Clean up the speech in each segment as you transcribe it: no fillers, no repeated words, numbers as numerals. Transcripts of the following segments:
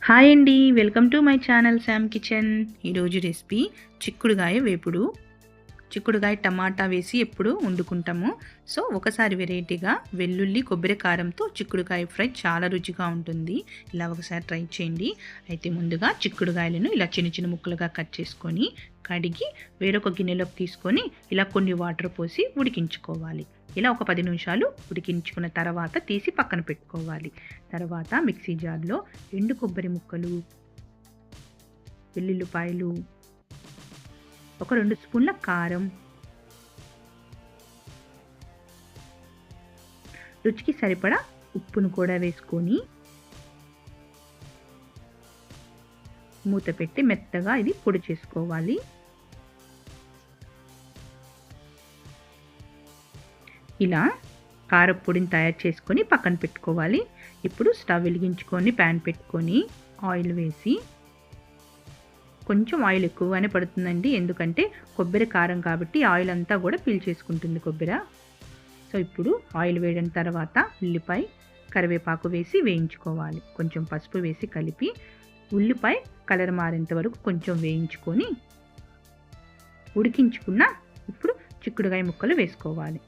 Hi అండి, welcome to my channel Sam kitchen. ఈరోజు recipe చిక్కుడుగాయ వేపుడు. చిక్కుడుగాయ టమాటా వేసి ఎప్పుడు వండుకుంటాము. సో ఒకసారి వెరైటీగా వెల్లుల్లి కొబ్బరి కారంతో చిక్కుడుగాయ ఫ్రై చాలా రుచిగా ఉంటుంది. ఇలా ఒకసారి ట్రై చేయండి. అయితే ముందుగా చిక్కుడుగాయలను ఇలా చిన్న చిన్న ముక్కలుగా కట్ చేసుకొని కడిగి వేరొక గిన్నెలోకి తీసుకొని ఇలా కొన్ని వాటర్ పోసి ఉడికించుకోవాలి. ఇలా ఒక 10 నిమిషాలు ఉడికించుకున్న తర్వాత తీసి పక్కన పెట్టుకోవాలి. తర్వాత మిక్సీ జార్లో ఎండు కొబ్బరి ముక్కలు, వెల్లుల్లిపాయలు, ఒక 2 స్పూన్ల కారం, రుచికి సరిపడా ఉప్పును కూడా వేసుకొని మూత పెట్టి మెత్తగా ఇది పొడి చేసుకోవాలి. ఇలా కారపొడిని తయారు చేసుకొని పక్కన పెట్టుకోవాలి. ఇప్పుడు స్టవ్ వెలిగించుకొని ప్యాన్ పెట్టుకొని ఆయిల్ వేసి, కొంచెం ఆయిల్ ఎక్కువగానే పడుతుందండి, ఎందుకంటే కొబ్బరి కారం కాబట్టి ఆయిల్ అంతా కూడా పీల్చేసుకుంటుంది కొబ్బరి. సో ఇప్పుడు ఆయిల్ వేడిన తర్వాత ఉల్లిపాయ, కరివేపాకు వేసి వేయించుకోవాలి. కొంచెం పసుపు వేసి కలిపి ఉల్లిపాయ కలర్ మారేంత వరకు కొంచెం వేయించుకొని ఉడికించుకున్న ఇప్పుడు చిక్కుడుగాయ ముక్కలు వేసుకోవాలి.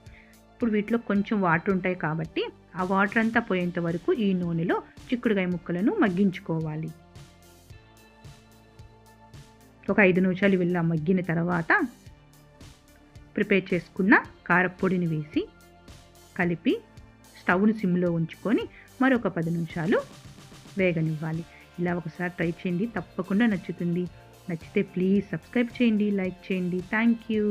ఇప్పుడు వీటిలో కొంచెం వాటర్ ఉంటాయి కాబట్టి ఆ వాటర్ అంతా పోయేంత వరకు ఈ నూనెలో చిక్కుడుగాయ ముక్కలను మగ్గించుకోవాలి. ఒక 5 నిమిషాలు ఇలా మగ్గిన తర్వాత ప్రిపేర్ చేసుకున్న కారపొడిని వేసి కలిపి స్టవ్ను సిమ్లో ఉంచుకొని మరొక 10 నిమిషాలు వేగనివ్వాలి. ఇలా ఒకసారి ట్రై చేయండి, తప్పకుండా నచ్చుతుంది. నచ్చితే ప్లీజ్ సబ్స్క్రైబ్ చేయండి, లైక్ చేయండి. Thank you.